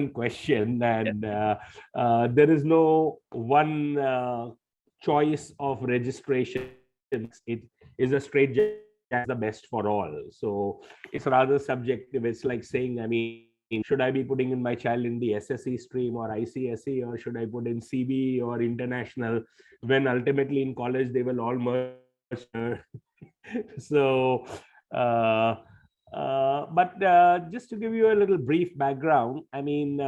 common question, and there is no one choice of registration. It is a straight that's the best for all. So it's rather subjective. It's like saying, I mean, should I be putting in my child in the SSE stream or ICSE, or should I put in CB or international, when ultimately in college they will all merge? So just to give you a little brief background, I mean,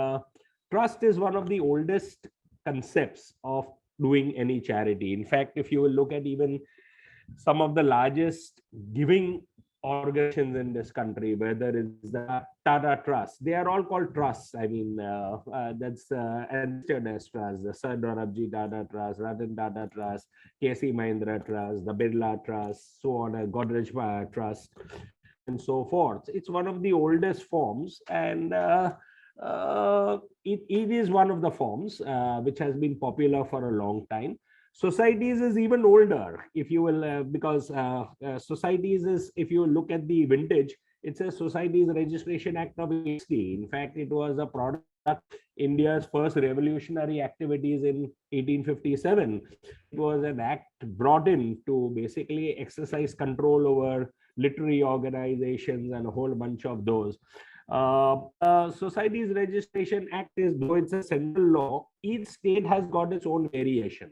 trust is one of the oldest concepts of doing any charity. In fact, if you will look at even some of the largest giving organizations in this country, whether it's the Tata Trust, they are all called trusts. I mean, that's registered as trust, the Sir Dorabji Tata Trust, Ratan Tata Trust, KC Mahindra Trust, the Birla Trust, so on, Godrej Trust, and so forth. It's one of the oldest forms, and it is one of the forms which has been popular for a long time. Societies is even older, if you will, because societies is, if you look at the vintage, it says Societies Registration Act of 1860. In fact, it was a product of India's first revolutionary activities in 1857. It was an act brought in to basically exercise control over literary organizations and a whole bunch of those. Societies Registration Act is, though it's a central law, each state has got its own variation.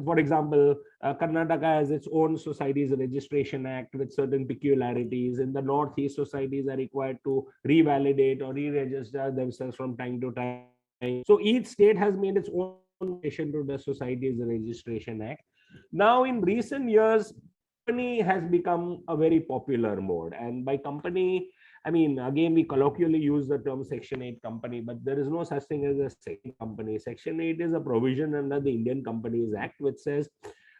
For example, Karnataka has its own Societies Registration Act with certain peculiarities. In the Northeast, societies are required to revalidate or re-register themselves from time to time. So each state has made its own addition to the Societies Registration Act. Now, in recent years, company has become a very popular mode. And by company, I mean, again, we colloquially use the term Section 8 company, but there is no such thing as a Section company. Section 8 is a provision under the Indian Companies Act, which says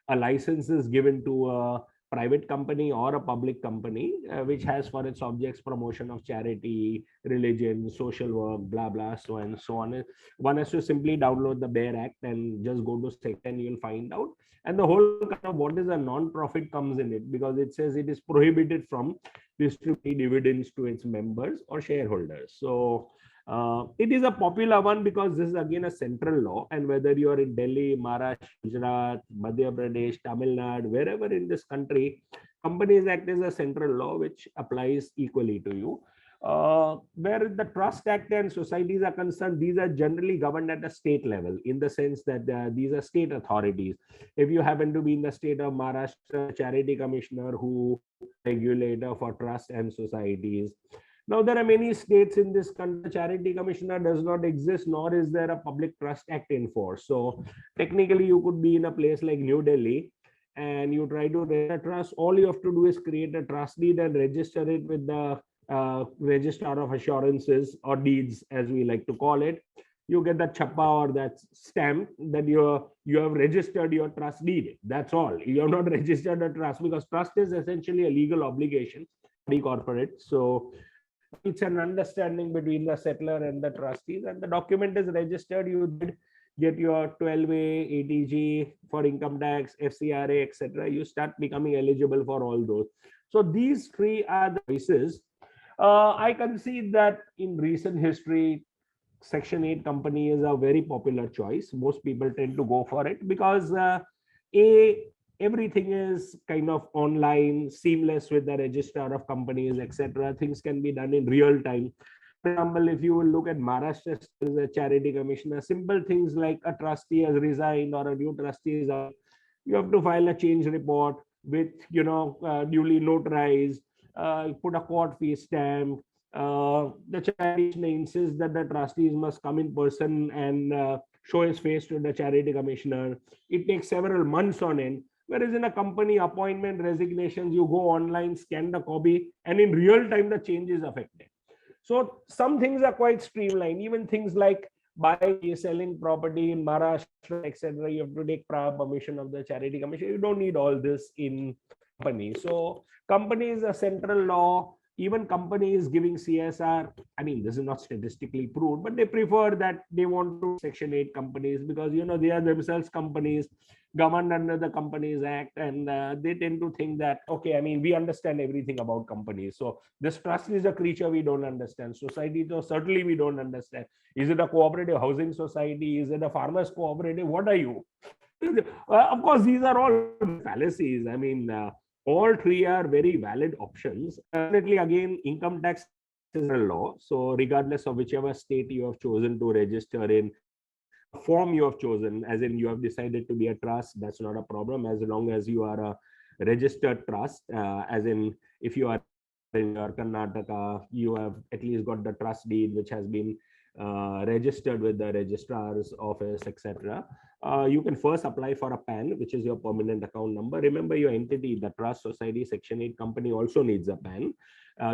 a license is given to a private company or a public company, which has for its objects promotion of charity, religion, social work, blah, blah, so and so on. One has to simply download the bare act and just go to Section, you'll find out. And the whole kind of what is a non-profit comes in it, because it says it is prohibited from distributing dividends to its members or shareholders. So it is a popular one because this is again a central law, and whether you are in Delhi, Maharashtra, Gujarat, Madhya Pradesh, Tamil Nadu, wherever in this country, Companies Act is a central law which applies equally to you. Where the Trust Act and societies are concerned, these are generally governed at a state level, in the sense that these are state authorities. If you happen to be in the state of Maharashtra, Charity Commissioner who regulator for trust and societies. Now, there are many states in this country, Charity Commissioner does not exist, nor is there a Public Trust Act in force. So technically, you could be in a place like New Delhi and you try to register a trust. All you have to do is create a trust deed and register it with the Registrar of Assurances, or deeds as we like to call it. You get that chappa or that stamp that you have registered your trust deed. That's all. You have not registered a trust, because trust is essentially a legal obligation, corporate. So it's an understanding between the settlor and the trustees, and the document is registered. You did get your 12A, ATG for income tax, FCRA, etc. You start becoming eligible for all those. So these three are the choices. I concede that in recent history, Section 8 company is a very popular choice. Most people tend to go for it because everything is kind of online, seamless with the registrar of companies, etc. Things can be done in real time. For example, if you will look at Maharashtra, there is a charity commissioner, simple things like a trustee has resigned or a new trustee is out. You have to file a change report with, duly notarized, put a court fee stamp. The charity insists that the trustees must come in person and show his face to the charity commissioner. It takes several months on end. Whereas in a company appointment resignations, you go online, scan the copy, and in real time, the change is affected. So some things are quite streamlined. Even things like buying, selling property in Maharashtra, etc. You have to take prior permission of the charity commission. You don't need all this in company. So company is a central law. Even companies giving CSR, I mean, this is not statistically proved, but they prefer that they want to Section 8 companies because, they are themselves companies. governed under the Companies Act, and they tend to think that, okay, I mean, we understand everything about companies. So this trust is a creature we don't understand. Society, though, certainly we don't understand. Is it a cooperative housing society? Is it a farmers cooperative? What are you? Of course, these are all fallacies. I mean, all three are very valid options. Definitely, again, income tax is a law. So regardless of whichever state you have chosen to register in, form you have chosen, as in you have decided to be a trust, that's not a problem, as long as you are a registered trust. As in, if you are in your Karnataka, you have at least got the trust deed, which has been registered with the registrar's office, etc. You can first apply for a PAN, which is your permanent account number. Remember, your entity, the trust, society, Section 8 company also needs a PAN.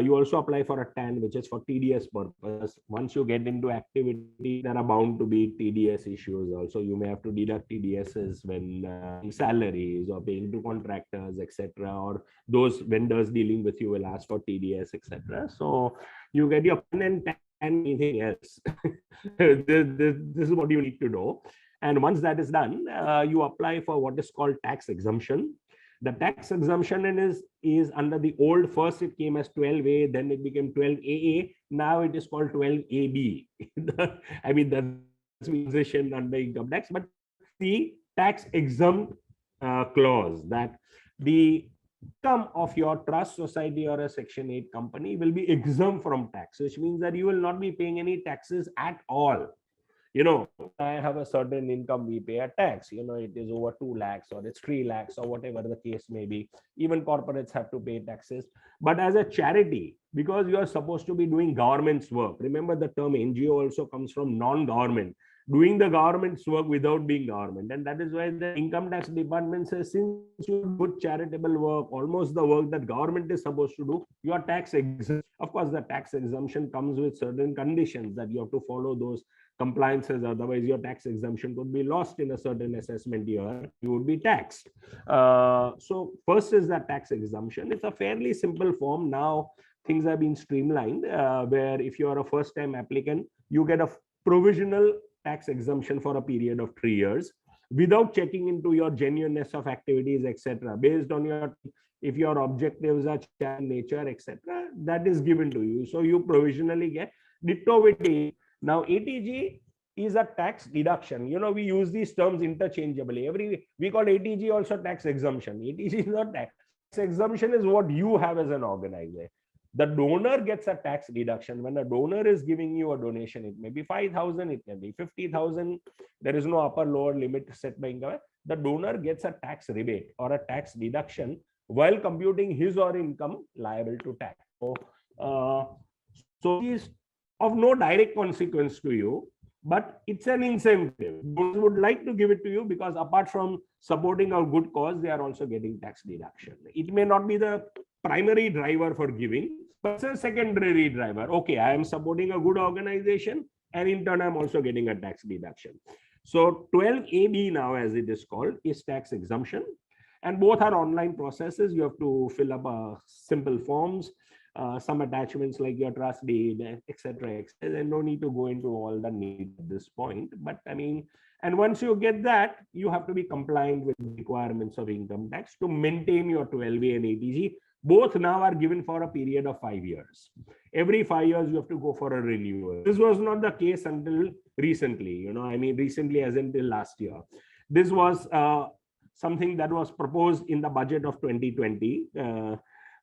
You also apply for a TAN, which is for TDS purpose. Once you get into activity, there are bound to be TDS issues also. You may have to deduct TDSs when salaries or paying to contractors, etc. Or those vendors dealing with you will ask for TDS, etc. So you get your PAN and TAN, anything else. This is what you need to know. And once that is done, you apply for what is called tax exemption. The tax exemption is under the old, first it came as 12A, then it became 12AA. Now it is called 12AB. I mean, that's transition under income tax, but the tax exempt clause that the income of your trust, society, or a Section 8 company will be exempt from tax, which means that you will not be paying any taxes at all. I have a certain income, we pay a tax. It is over 2 lakhs or it's 3 lakhs or whatever the case may be. Even corporates have to pay taxes. But as a charity, because you are supposed to be doing government's work, remember the term NGO also comes from non-government, doing the government's work without being government. And that is why the income tax department says, since you do good charitable work, almost the work that government is supposed to do, you are tax exempt. Of course, the tax exemption comes with certain conditions that you have to follow those compliances, otherwise your tax exemption could be lost in a certain assessment year, you would be taxed. So first is that tax exemption. It's a fairly simple form. Now things have been streamlined, where if you are a first time applicant, you get a provisional tax exemption for a period of 3 years without checking into your genuineness of activities, etc. Based on your, if your objectives are in nature, etc., that is given to you. So you provisionally get. Ditto with now, ATG is a tax deduction. We use these terms interchangeably. We call ATG also tax exemption. ATG is not tax. Tax exemption is what you have as an organizer. The donor gets a tax deduction. When a donor is giving you a donation, it may be 5,000, it may be 50,000. There is no upper lower limit set by income. The donor gets a tax rebate or a tax deduction while computing his or income liable to tax. So is of no direct consequence to you, but it's an incentive. Those would like to give it to you because apart from supporting a good cause, they are also getting tax deduction. It may not be the primary driver for giving, but it's a secondary driver. Okay, I am supporting a good organization, and in turn, I'm also getting a tax deduction. So 12AB now, as it is called, is tax exemption. And both are online processes. You have to fill up simple forms. Some attachments like your trust deed, etc. And no need to go into all the need at this point. But I mean, and once you get that, you have to be compliant with the requirements of income tax to maintain your 12A and ATG. Both now are given for a period of 5 years. Every 5 years, you have to go for a renewal. This was not the case until recently, I mean, recently as until last year. This was something that was proposed in the budget of 2020.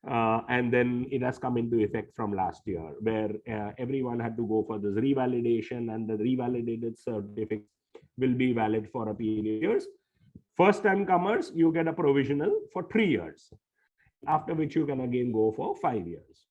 And then it has come into effect from last year, where everyone had to go for this revalidation, and the revalidated certificates will be valid for a period of years. First time comers, you get a provisional for 3 years, after which you can again go for 5 years.